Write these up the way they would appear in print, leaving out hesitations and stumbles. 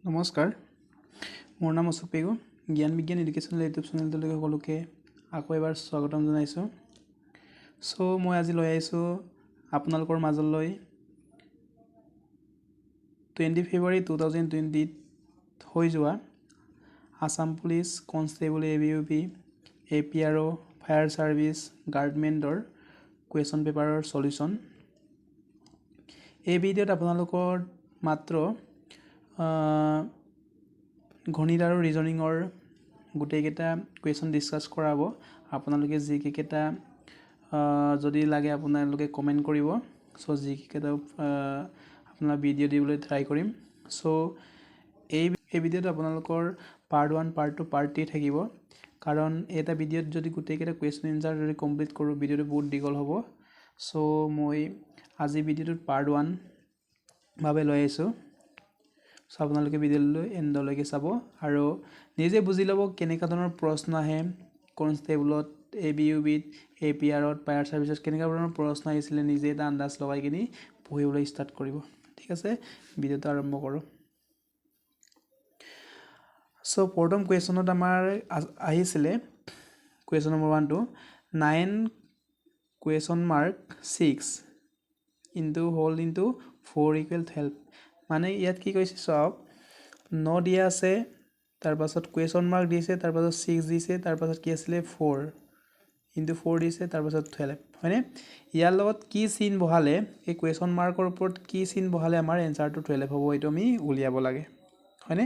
নমস্কাৰ মোৰ নাম অশোক পেগু জ্ঞান বিজ্ঞান এডুকেশ্যনেল ইউটিউব চেনেলটোলৈ সকলোকে আকৌ এবাৰ স্বাগতম জনাইছোঁ সো মই আজি লৈ আহিছোঁ আপোনালোকৰ মাজলৈ 20 ফেব্ৰুৱাৰী 2020 হৈ যোৱা Assam police constable ABUP APRO fire service গাৰ্ডমেণ্টৰ কুৱেশ্যন পেপাৰৰ সলিউশ্যন এই ভিডিঅ'ত আপোনালোকৰ মাত্ৰ গণিত আৰু ৰিজনিঙৰ গোটেইকেইটা কুৱেশ্যন ডিছকাছ কৰাব আপোনালোকে যি কেইটা যদি লাগে আপোনালোকে কমেণ্ট কৰিব সো যি কেইটা আপোনাৰ ভিডিঅ' দিবলৈ ট্ৰাই কৰিম সো এই ভিডিঅ'টো আপোনালোকৰ পাৰ্ট 1 পাৰ্ট 2 পাৰ্ট 3 থাকিব কাৰণ এটা ভিডিঅ'ত যদি গোটেইকেইটা কুৱেশ্যন এনসাৰ যদি কমপ্লিট কৰোঁ ভিডিঅ'টো বহুত দীঘল হ'ব সো মই আজি ভিডিঅ'টোত পাৰ্ট 1 ভাবে লৈ আহিছোঁ সো আপোনালোকে ভিডিঅ'লৈ এণ্ডলৈকে চাব আৰু নিজে বুজি ল'ব কেনেকুৱা ধৰণৰ প্ৰশ্ন আহে কনষ্টেবলত ABUBত APRত ফায়াৰ সাৰ্ভিসত কেনেকুৱা ধৰণৰ প্ৰশ্ন আহিছিলে নিজে এটা আন্দাজ লগাই কিনি পঢ়িবলৈ ষ্টাৰ্ট কৰিব ঠিক আছে ভিডিঅ'টো আৰম্ভ কৰোঁ সো প্ৰথম কুৱেশ্যনত আমাৰ আহিছিলে question number 1 to 9 question mark 6 into whole into 4 equal 12 মানে ইয়াত কি কৈছে সব 9 দিয়া আছে তাৰ পাছত কুৱেশ্যন মাৰ্ক দিছে তাৰ পাছত 6 দিছে তাৰ পাছত কি আছিল 4 into 4 দিছে তাৰ পাছত 12 হয়নে ইয়াৰ লগত কি চিন বহালে এই কুৱেশ্যন মাৰ্কৰ ওপৰত কি চিন বহালে আমাৰ এনসাৰটো 12 হ'ব এটো আমি উলিয়াব লাগে হয়নে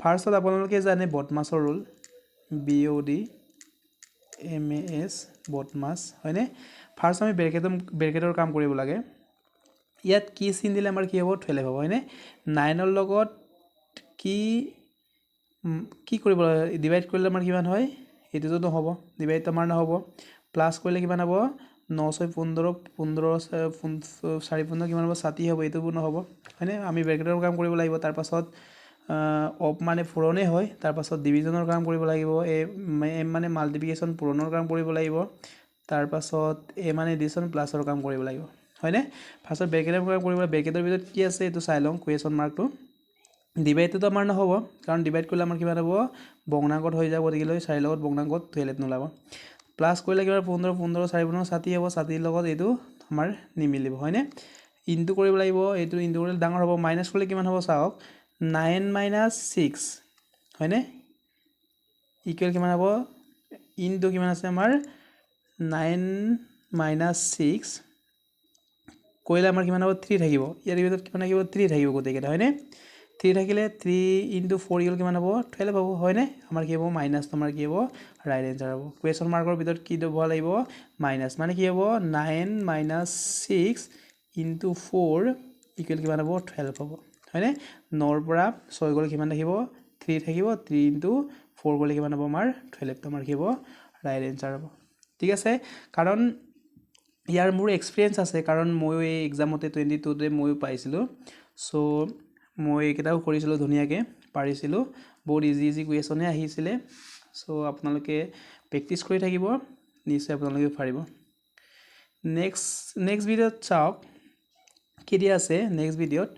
ফাৰ্ষ্টত আপোনালোকে জানে বটমাছৰ ৰুল BOD MAS বটমাছ হয়নে ফাৰ্ষ্ট আমি ব্ৰেকেটৰ কাম কৰিব লাগে ইয়াত কি চিন দিলে আমাৰ কি হ'ব 12 হ'ব হয়নে 9 ৰ লগত কি কৰিব ডিভাইড কৰিলে আমাৰ কিমান হয় এটোটো নহব ডিভাইড আমাৰ নহব প্লাস কৰিলে কিমান হ'ব 9 6 15 15 4 15 কিমান হ'ব 60 হ'ব এটো নহব হয়নে আমি ব্ৰেকেটৰ কাম কৰিব লাগিব তাৰ পাছত অফ মানে পূৰণে হয় তাৰ পাছত ডিভিজনৰ কাম কৰিব লাগিব এম মানে মাল্টিপ্লিকেশন পূৰণৰ কাম কৰিব লাগিব তাৰ পাছত এ মানে এডিশন প্লাসৰ কাম কৰিব লাগিব হয়নে ফাৰ্স্টত ব্ৰেকেটৰ কাম কৰিব ব্ৰেকেটৰ ভিতৰত কি আছে এটো চাই লওঁ কুৱেশ্যন মাৰ্কটো ডিভাইডটো আমাৰ নহব কাৰণ ডিভাইড কৰিলে আমাৰ কিমান হ'ব ভগ্নাংকত হৈ যাব গতিকে 4 লগত ভগ্নাংকত 12 নোলাব প্লাস কৰিলে কিমান 15 15 4 15 60 হ'ব 60 লগত এটো আমাৰ নিমিলিব হয়নে ইনটু কৰিব লাগিব এটো ইনটু কৰিলে ডাঙৰ হ'ব মাইনাস কৰিলে কিমান হ'ব চাওক 9 - 6 হয়নে ইকুৱেল কিমান হ'ব ইনটু কিমান আছে আমাৰ 9 - 6 কৰিলে আমাৰ কিমান হ'ব 3 থাকিব ইয়াৰ ভিতৰত কিমান থাকিব 3 থাকিব গোটেইকেইটা হয়নে 3 থাকিলে 3 into 4 ইকুৱেল কিমান হ'ব 12 হ'ব হয়নে আমাৰ কি হ'ব মাইনাস আমাৰ কি হ'ব ৰাইট এনসাৰ হ'ব কুৱেশ্যন মাৰ্কৰ ভিতৰত কি দিব লাগিব মাইনাস মানে কি হ'ব 9 - 6 into 4 ইকুৱেল কিমান হ'ব 12 হ'ব হয়নে 9 ৰ পৰা 6 গ'লে কিমান থাকিব 3 থাকিব 3 into 4 গ'লে কিমান হ'ব আমাৰ 12 আমাৰ কি হ'ব ৰাইট এনসাৰ হ'ব ঠিক আছে কাৰণ ইয়াৰ মোৰ এক্সপেৰিয়েন্স আছে কাৰণ মই এই এক্সামতে 22 তে মই পাইছিলো সো মই একেটাও কৰিছিলো ধুনিয়াকে পাৰিছিলো বহুত ইজি কুৱেশ্যনে আহিছিলে সো আপোনালোকে প্ৰেক্টিস কৰি থাকিব নিশ্চয় আপোনালোকে পাৰিব নেক্সট ভিডিঅ'ত চাওক কি দিয়া আছে নেক্সট ভিডিঅ'ত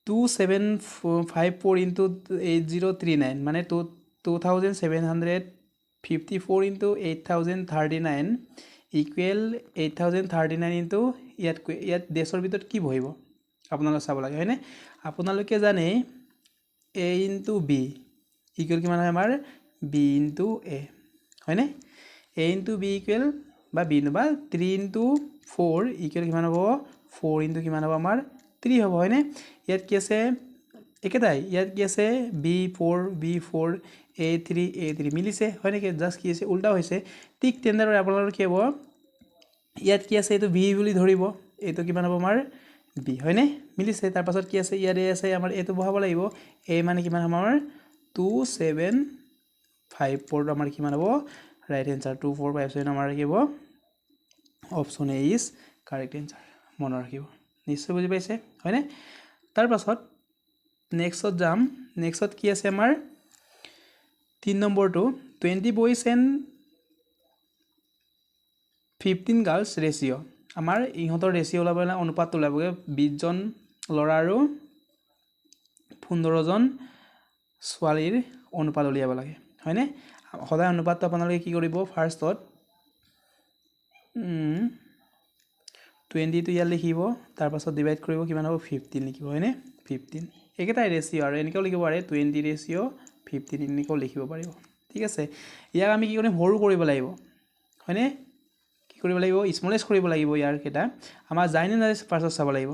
2754 into 8039 মানে 2754 into 8039 equal 8039 into ইয়াত দেশৰ ভিতৰত কি বহিব আপোনালোকে চাব লাগে হয়নে আপোনালোকে জানে a into b equal কিমান হয় আমাৰ b into a হয়নে a into b equal বা b বা 3 into 4 equal কিমান হ'ব 4 into কিমান হ'ব আমাৰ 3 হ'ব হয়নে ইয়াত কি আছে একেটাই ইয়াত কি আছে b4 a3 মিলিছে হয় নেকি জাস্ট কি আছে উল্টা হৈছে ঠিক তেনেদৰে আপোনালোকৰ কি হ'ব ইয়াত কি আছে এটো b বুলি ধৰিব এটো কিমান হ'ব আমাৰ b হয়নে মিলিছে তাৰ পাছত কি আছে ইয়াৰে আছে আমাৰ এটো বহাব লাগিব a মানে কিমান আমাৰ 2754 আমাৰ কিমান হ'ব ৰাইট এনসাৰ 2457 আমাৰ কি হ'ব option A is correct answer মনত ৰাখিব নিশ্চয় বুজি পাইছে হয়নে তাৰ পাছত নেক্সটত যাম নেক্সটত কি আছে আমাৰ 3 নম্বৰটো 20 boys and 15 girls ratio আমাৰ ইহঁতৰ ৰেশিও ওলাব না অনুপাত ওলাবগে 20 জন ল'ৰা আৰু 15জন ছোৱালীৰ অনুপাত উলিয়াব লাগে হয়নে সদায় অনুপাতটো আপোনালোকে কি কৰিব ফাৰ্ষ্টত 20 টো ইয়াত লিখিব তাৰ পাছত ডিভাইড কৰিব কিমান হ'ব 15 লিখিব হয়নে 15 একেটাই ৰেচিঅ আৰু এনেকৈ লিখিব পাৰে 20 ৰেচিঅ 15 এনেকৈ লিখিব পাৰিব ঠিক আছে ইয়াক আমি কি কৰিম সৰু কৰিব লাগিব হয়নে কি কৰিব লাগিব স্মলেষ্ট কৰিব লাগিব ইয়াৰ কেটা আমাৰ যায়নে নাযায় ফাৰ্ষ্টত চাব লাগিব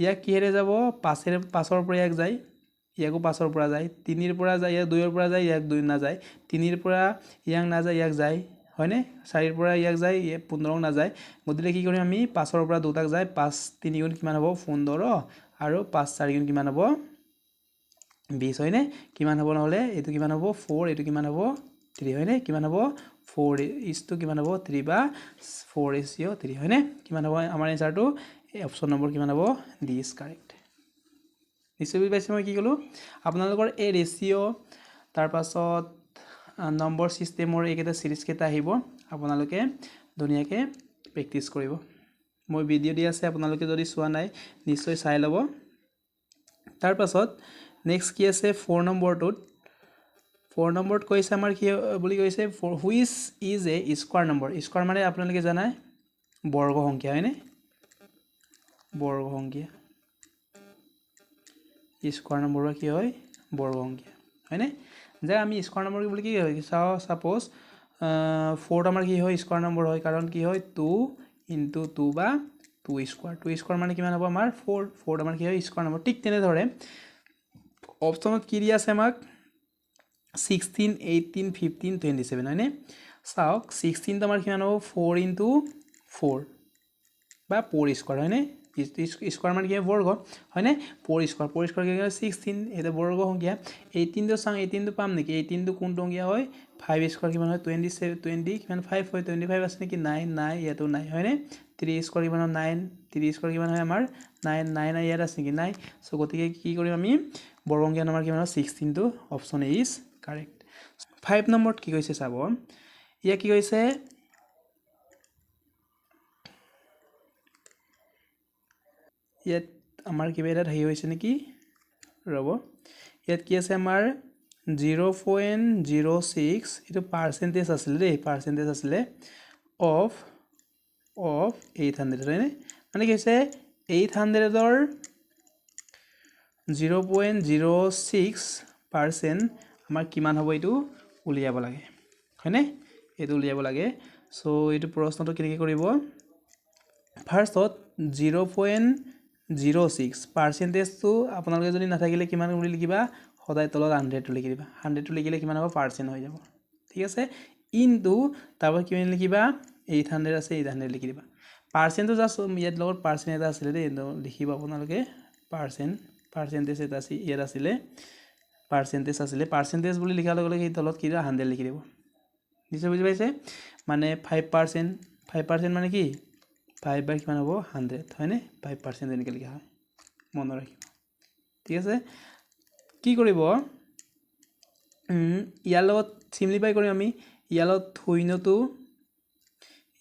ইয়াক কিহেৰে যাব 5ৰ পৰা ইয়াক যায় ইয়াকো 5ৰ পৰা যায় 3ৰ পৰা যায় ইয়াক 2ৰ পৰা যায় ইয়াক 2 নাযায় 3ৰ পৰা ইয়াক নাযায় ইয়াক যায় হয়নে 4ৰ পৰা ইয়াক যায় 15 নাযায় গতিকে কি কৰিম আমি 5ৰ পৰা 2টাক যায় 5 3 গুণ কিমান হ'ব 15 আৰু 5 4 গুণ কিমান হ'ব 20 হয়নে কিমান হ'ব নহলে এটো কিমান হ'ব 4 এটো কিমান হ'ব 3 হয়নে কিমান হ'ব 4 is to কিমান হ'ব 3 বা 4 ratio 3 হয়নে কিমান হ'ব আমাৰ এনসাৰটো অপচন নম্বৰ কিমান হ'ব ডি ইজ কাৰেক্ট নিশ্চয় বুজি পাইছে মই কি কলো আপোনালোকৰ এই ৰেচিঅ তাৰ পাছত নম্বৰ সিস্টেমৰ এইকেইটা সিৰিজ কেইটা আহিব আপোনালোকে ধুনীয়াকৈ প্ৰেক্টিস কৰিব মই ভিডিও দি আছে আপোনালোকে যদি চোৱা নাই নিশ্চয় চাই ল'ব তাৰ পাছত নেক্সট কি আছে 4 নম্বৰটোত 4 নম্বৰত কৈছে আমাৰ কি বুলি কৈছে which is a square number square মানে আপোনালোকে জানাই বৰ্গ সংখ্যা হয়নে বৰ্গ সংখ্যা স্কয়াৰ নম্বৰ কি হয় বৰ্গ সংখ্যা হয়নে যে আমি স্কয়াৰ নম্বৰ বুলি কি হয় সাপোজ 4 আমাৰ কি হয় স্কয়াৰ নম্বৰ হয় কাৰণ কি হয় 2 into 2 বা 2 স্কয়াৰ মানে কিমান হ'ব আমাৰ 4 আমাৰ কি হয় স্কয়াৰ নম্বৰ ঠিক তেনে ধৰে অপচনত কি দি আছে আমাক 16 18 15 27 হয়নে চাওক 16 আমাৰ কিমান হ'ব 4 into 4 বা 4 স্কয়াৰ হয়নে স্কয়াৰ মানে কি বৰ্গ হয়নে 4 স্কয়াৰ কি হয় 16 এটা বৰ্গ সংখ্যা 18 টো চাও 18 টো পাম নেকি 18 টো কোনটো সংখ্যা হয় 5 স্কয়াৰ কিমান হয় 20 কিমান 5 হয় 25 আছে নেকি নাই নাই ইয়াতো নাই হয়নে 3 স্কয়াৰ কিমান হয় 9 3 স্কয়াৰ কিমান হয় আমাৰ 9 9 ইয়াত আছে নেকি নাই সো গতিকে কি কৰিম আমি বৰ্গ সংখ্যা নম্বৰ কিমান হয় 16 টো অপচন এ ইজ কাৰেক্ট 5 নম্বৰত কি কৈছে চাব ইয়া কি কৈছে ইয়াত আমাৰ কিবা এটা হেই হৈছে নেকি ৰব ইয়াত কি আছে আমাৰ 0.06 এটো পাৰ্সেন্টেজ আছিল দেই পাৰ্সেন্টেজ আছিল অফ 800 হয়নে মানে কি হৈছে 800 ৰ 0.06% আমাৰ কিমান হ'ব এটো উলিয়াব লাগে হয়নে এটো উলিয়াব লাগে সো এটো প্ৰশ্নটো কেনেকৈ কৰিব ফাৰ্ষ্টত 0.06 পার্সেন্টেজ তো আপোনালোকে যদি নাথাকিলে কিমান বুলি লিখিবা সদায় তলত 100 টো লিখি দিবা 100 টো লিখিলে কিমান হ'ব পার্সেন্ট হৈ যাব ঠিক আছে ইনটু তারপর কিমান লিখিবা 800 আছে 800 লিখি দিবা পার্সেন্ট তো জাস্ট ইয়াত লগত পার্সেন্ট এটা আছিল দেই লিখিবা আপোনালোকে পার্সেন্টেজ এটা আছে ইয়াত আছিল পার্সেন্টেজ বুলি লিখাৰ লগে লগে এই তলত কি 100 লিখি দিব নিশ্চয় বুজি পাইছে মানে 5% মানে কি 5 বাই কিমান হ'ব 100 হয়নে 5% এনেকৈ লিখা হয় মনত ৰাখিব ঠিক আছে কি কৰিব ইয়াৰ লগত সিম্পলিফাই কৰিম আমি ইয়াৰ লগত শূন্যটো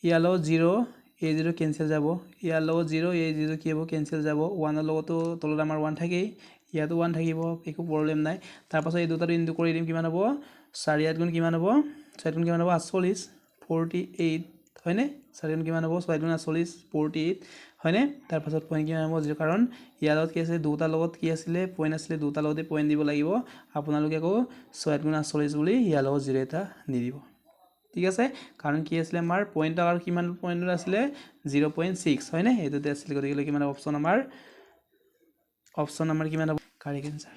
ইয়াৰ লগত 0 এই 0 কেনসেল যাব ইয়াৰ লগত 0 এই 0 কি হ'ব কেনসেল যাব 1 ৰ লগতো তলত আমাৰ 1 থাকেই ইয়াতো 1 থাকিব একো প্ৰবলেম নাই তাৰ পাছত এই দুটাটো ইনটু কৰি দিম কিমান হ'ব 4 ইয়াত গুণ কিমান হ'ব 4 গুণ কিমান হ'ব 48 48 হয়নে 4 গুণ কিমান হ'ব 6 গুণ 48 48 হয়নে তাৰ পাছত পইণ্ট কিমান হ'ব 0 কাৰণ ইয়াৰ লগত কি আছে দুটা লগত কি আছিল পইণ্ট আছিল দুটা লগতে পইণ্ট দিব লাগিব আপোনালোকে আকৌ 6 গুণ 48 বুলি ইয়াৰ লগত 0 এটা নিদিব ঠিক আছে কাৰণ কি আছিল আমাৰ পইণ্ট আৰু কিমান পইণ্টৰ আছিল 0.6 হয়নে এটোতে আছিল গতিকে কিমান অপচন আমাৰ কিমান হ'ব কাৰেক্ট আনসাৰ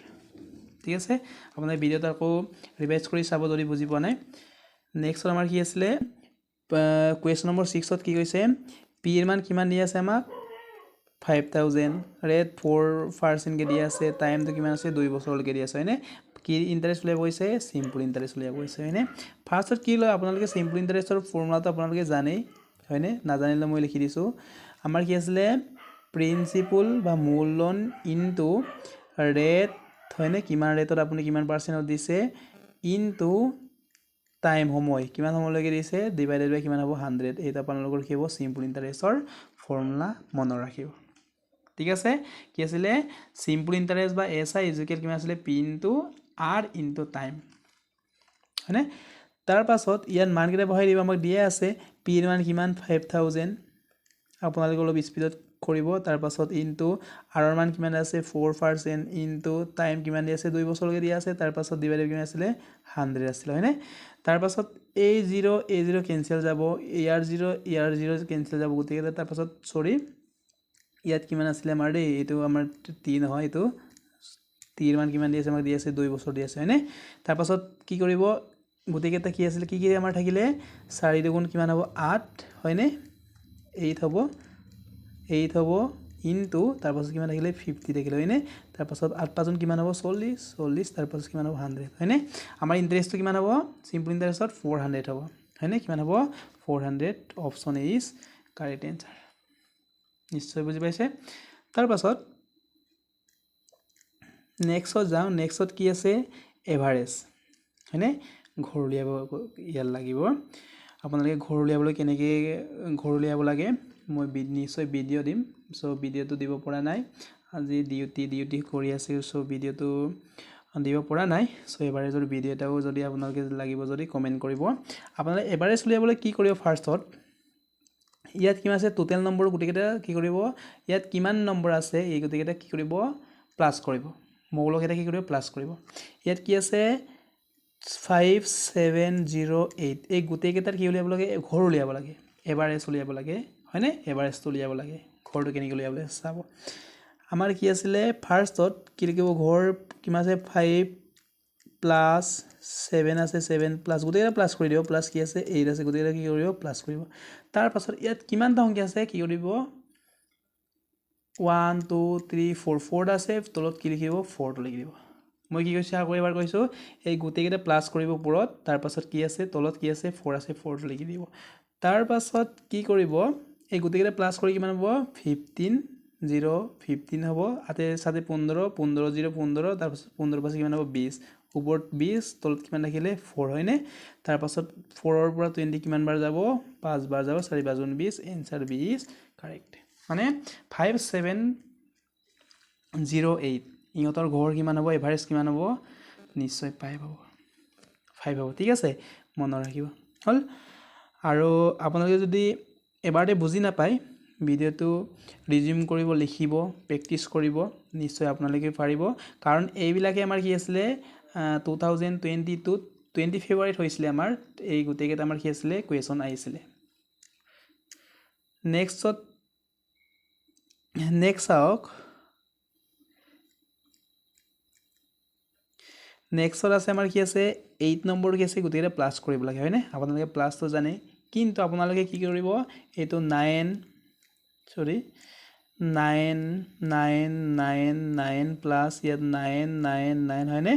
ঠিক আছে আপোনাৰ ভিডিওটো আকৌ ৰিভাইজ কৰি চাব যদি বুজি পোৱা নাই নেক্সট আমাৰ কি আছিল কোৱেশ্চন নম্বৰ 6 ত কি কৈছে পি এৰ মান কিমান দিয়া আছে আমাক 5000 ৰেট 4% কে দিয়া আছে টাইমটো কিমান আছে 2 বছৰলৈকে দিয়া আছে হয়নে কি ইন্টাৰেস্ট উলিয়াব গৈছে সিম্পল ইন্টাৰেস্ট উলিয়াব গৈছে হয়নে ফাৰ্ষ্টত কি লয় আপোনালোকে সিম্পল ইন্টাৰেস্টৰ ফৰ্মুলাটো আপোনালোকে জানেই হয়নে নাজানিলে মই লিখি দিছো আমাৰ কি আছিল প্ৰিন্সিপল বা মূলধন ইনটু ৰেট হয়নে কিমান ৰেটত আপুনি কিমান পার্সেন্ট দিছে ইনটু টাইম সময় কিমান সময়লৈকে দিছে ডিভাইডেড বাই কিমান হ'ব 100 এটা আপোনালোকৰ কি হ'ব সিম্পল ইন্টাৰেস্টৰ ফৰ্মুলা মনত ৰাখিব ঠিক আছে কি আছিলে সিম্পল ইন্টাৰেস্ট বা এসআই ইকুৱেল কিমান আছিলে P into R into time হয়নে তাৰ পাছত ইয়াত মান কেইটা বহাই দিব আমাক দিয়া আছে পি এর মান কিমান 5000 আপোনালোকে অলপ স্পিডত কৰিব তাৰ পাছত ইনটু আৰৰ মান কিমান আছে 4% ইনটু টাইম কিমান দিয়া আছে 2 বছৰলৈকে দিয়া আছে তাৰ পাছত ডিভাইডেড কিমান আছিলে 100 আছিল হয়নে তাৰ পাছত a0 কেনসেল যাব er0 কেনসেল যাব গতিকে তাৰ পাছত সৰি ইয়াত কিমান আছিল আমাৰ দেই এটো আমাৰ 3 হয় এটো 3 মান কিমান দি আছে আমাক দি আছে 2 বছৰ দি আছে হয়নে তাৰ পাছত কি কৰিব গতিকেটা কি আছিল কি আমাৰ থাকিলে 4 দুগুণ কিমান হ'ব 8 হয়নে 8 হ'ব ইনটু তাৰ পাছত কিমান থাকিলে 50 থাকিলে হয়নে তাৰ পাছত 8 পাঁচন কিমান হ'ব 40 তাৰ পাছত কিমান হ'ব 100 হয়নে আমাৰ ইন্টাৰেষ্টটো কিমান হ'ব সিম্পল ইন্টাৰেষ্টত 400 হ'ব হয়নে কিমান হ'ব 400 option A is correct answer নিশ্চয় বুজি পাইছে তাৰ পাছত নেক্সটত যাও নেক্সটত কি আছে এভাৰেজ হয়নে ঘৰ উলিয়াব ইয়াৰ লাগিব আপোনালোকে ঘৰ উলিয়াবলৈ কেনেকৈ ঘৰ উলিয়াব লাগে মই নিশ্চয় ভিডিঅ' দিম সো ভিডিঅ'টো দিব পৰা নাই আজি ডিউটি কৰি আছে সো ভিডিঅ'টো দিব পৰা নাই সো এভাৰেজৰ ভিডিঅ' এটাও যদি আপোনালোকে লাগিব যদি কমেন্ট কৰিব আপোনালোকে এভাৰেজ উলিয়াবলৈ কি কৰিব ফাৰ্ষ্টত ইয়াত কিমান আছে টোটাল নম্বৰ গুটিকেটা কি কৰিব ইয়াত কিমান নম্বৰ আছে এই গুটিকেটা কি কৰিব প্লাস কৰিব মৌলক এটা কি কৰিব প্লাস কৰিব ইয়াত কি আছে 5708 এই গুটিকেটাৰ কি উলিয়াব লাগে ঘৰ উলিয়াব লাগে এভাৰেজ উলিয়াব লাগে হয়নে এভাৰেজটো উলিয়াব লাগে ঘৰটো কেনেকৈ উলিয়াবলৈ চাব আমাৰ কি আছিলে ফাৰ্ষ্টত কি লিখিব ঘৰ কিমান আছে 5 প্লাস 7 আছে 7 প্লাস গুটিকেটা প্লাস কৰি দিব প্লাস কি আছে 8 আছে গুটিকেটা কি কৰিব প্লাস কৰিব তাৰ পাছত ইয়াত কিমানটা সংখ্যা আছে কি কৰিব 1 2 3 4 4 আছে তলত কি লিখিব 4 টো লিখি দিব মই কি কৈছো আকৌ এবাৰ কৈছো এই গুটিকেটা প্লাস কৰিব ওপৰত তাৰ পাছত কি আছে তলত কি আছে 4 আছে 4 টো লিখি দিব তাৰ পাছত কি কৰিব এই গুটিকেটা প্লাস কৰি কিমান হ'ব 15 হ'ব আতে সাথে 15 15 0 15 তাৰ পাছত 15 পাছত কিমান হ'ব 20 ওপৰত 20 তলত কিমান থাকিলে 4 হয়নে তাৰ পাছত 4 ৰ পৰা 20 কিমান বাৰ যাব 5 বাৰ যাব 4 5 20 आंसर बी इज करेक्ट মানে 5708 ইহঁতৰ ঘৰ কিমান হ'ব এভাৰেজ কিমান হ'ব নিশ্চয় 5 হ'ব 5 হ'ব ঠিক আছে মনত ৰাখিব হল আৰু আপোনালোকে যদি এবাৰতে বুজি নাপায় ভিডিঅ'টো ৰিজিউম কৰিব লিখিব প্ৰেক্টিস কৰিব নিশ্চয় আপোনালোকে পাৰিব কাৰণ এইবিলাকে আমাৰ কি আছিল 2022 20 ফেব্ৰুৱাৰীত হৈছিল আমাৰ এই গুটেকেটা আমাৰ কি আছিল কোৱেশ্চন আহিছিল নেক্সট আওক নেক্সট আছে আমাৰ কি আছে 8 নম্বৰ কি আছে গুটেকেটা প্লাস কৰিব লাগে হয়নে আপোনালোকে প্লাসটো জানে কিন্তু আপোনালোকে কি কৰিব এটো 9 প্লাস ইয়াত 9 হয়নে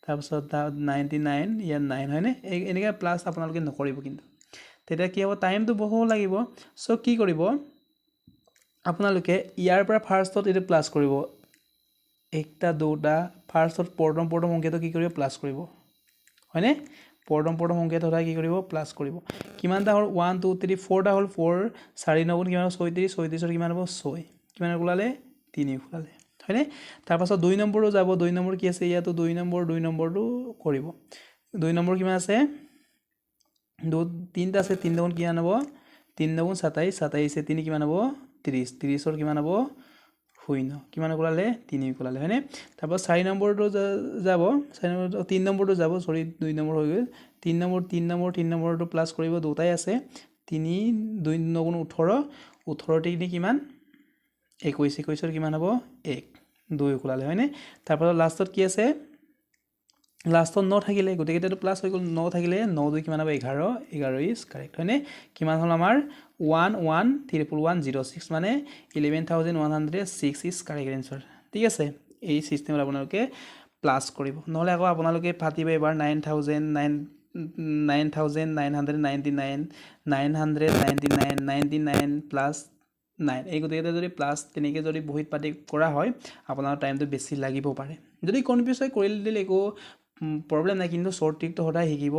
তাৰ পাছত 99 ইয়াত 9 হয়নে এনেকা প্লাস আপোনালোকে নকৰিব কিন্তু তেতিয়া কি হ'ব টাইমটো বহু লাগিব সো কি কৰিব আপোনালোকে ইয়াৰ পৰা ফাৰ্ষ্টত এটো প্লাস কৰিব একটা দুটা ফাৰ্ষ্টত প্ৰথম সংখ্যাটো কি কৰিব প্লাস কৰিব হয়নে প্ৰথম সংখ্যাটো ধৰা কি কৰিব প্লাস কৰিব কিমানটা হল 1 2 3 4টা হল 4 4 9 কিমান 36 36 কিমান হ'ব 6 কিমান ওলালে 3 ওলালে হয়নে তাৰ পাছত 2 নম্বৰটো যাব 2 নম্বৰ কি আছে ইয়াতো 2 নম্বৰটো কৰিব 2 নম্বৰ কিমান আছে 3টা আছে 3 দুগুণ কিমান হ'ব 3 দুগুণ 27 27 3 কিমান হ'ব 30 30 ৰ কিমান হ'ব 0 কিমান ওলালে 3 ওলালে হয়নে তাৰপৰ 4 নম্বৰটো যাব 3 নম্বৰটো যাব সৰি 2 নম্বৰ হৈ গল 3 নম্বৰটো প্লাস কৰিব দুটাই আছে 3 2 9 18 18 টি কিমান 21 ৰ কিমান হ'ব 1 2 ওলালে হয়নে তাৰপৰ লাষ্টত কি আছে লাষ্টত 9 থাকিলে গুটেকেটাটো প্লাস হৈ গল 9 থাকিলে 9 2 কিমান হ'ব 11 11 ইজ কাৰেক্ট হয়নে কিমান হল আমাৰ 111106 মানে 11106 ইজ কাৰেক্ট आंसर ঠিক আছে এই সিস্টেমত আপোনালোকে প্লাস কৰিব নহলে আকৌ আপোনালোকে পাতিব এবাৰ 9999 প্লাস 9 এই গুটেকেটা যদি প্লাস তেনেকে যদি বহিত পাতি কৰা হয় আপোনাৰ টাইমটো বেছি লাগিব পাৰে যদি কনফিউজ হৈ কৰি দিলে একো প্ৰবলেম নাই কিন্তু শৰ্ট ট্ৰিকটো সদায় শিকিব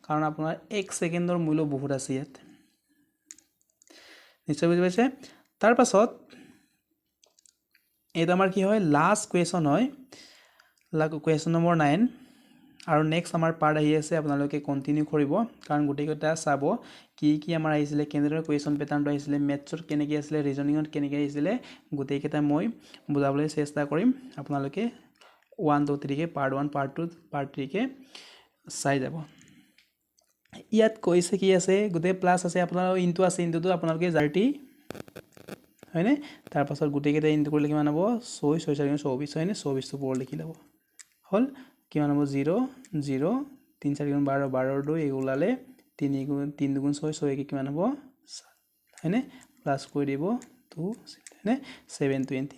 কাৰণ আপোনাৰ 1 সেকেন্ডৰ মূল্য বহুত আছে ইয়াত নিশ্চয় বুজি পাইছে তাৰ পাছত এইটো আমাৰ কি হয় লাষ্ট কুৱেশ্যন হয় কুৱেশ্যন নম্বৰ 9 আৰু নেক্সট আমাৰ পাৰ্ট আহি আছে আপোনালোকে কন্টিনিউ কৰিব কাৰণ গোটেইকেইটা চাব কি আমাৰ আহিছিলে কেনেদৰে কুৱেশ্যন পেটাৰ্নটো আহিছিলে মেথছত কেনেকৈ আছিলে ৰিজনিঙত কেনেকৈ আহিছিলে গোটেইকেইটা মই বুজাবলৈ চেষ্টা কৰিম আপোনালোকে 1 2 3 কে পাৰ্ট 1 পাৰ্ট 2 পাৰ্ট 3 কে চাই যাব ইয়াত কৈছে কি আছে গোটেই প্লাস আছে আপোনালোকৰ ইনটু আছে ইনটুটো আপোনালোকে জাৰ্টি হয়নে তাৰ পাছত গোটেইকেইটা ইনটু কৰিলে কিমান হ'ব 6 6 4 24 হয়নে 24 টো ওপৰ লিখি ল'ব হল কিমান হ'ব 0 0 3 4 গুণ 12 12 2 এই ওলালে 3 গুণ 3 দুগুণ 6 6 কি কিমান হ'ব হয়নে প্লাস কৰি দিব 2 হয়নে 720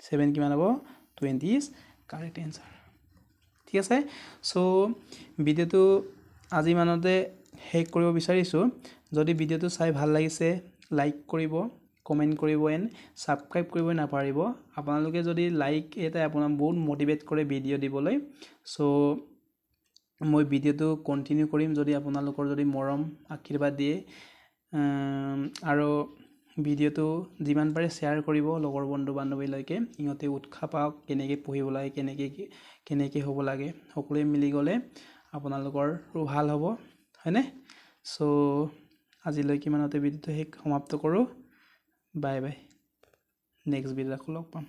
7 কিমান হ'ব 20 ইজ কাৰেক্ট আনসাৰ ঠিক আছে সো ভিডিওটো আজি মানতে শেষ কৰিব বিচাৰিছো যদি ভিডিওটো চাই ভাল লাগিছে লাইক কৰিব কমেন্ট কৰিব এন সাবস্ক্ৰাইব কৰিব নাপাৰিব আপোনালোকে যদি লাইক এটা আপোনাক বহুত মোটিভেট কৰে ভিডিও দিবলৈ সো মই ভিডিওটো কন্টিনিউ কৰিম যদি আপোনালোকৰ যদি মৰম আশীৰ্বাদ দিয়ে আৰু ভিডিওটো যিমান পাৰে শেয়াৰ কৰিব লগৰ বন্ধু বান্ধৱীলৈকে ইহঁতে উৎসাহ পাওক কেনেকৈ পঢ়িব লাগে কেনেকৈ হ'ব লাগে সকলোৱে মিলি গলে আপোনালোকৰ ভাল হ'ব হয়নে সো আজিলৈ কিমানতে ভিডিওটো সমাপ্ত কৰো বাই বাই নেক্সট ভিডিওত লগ পাম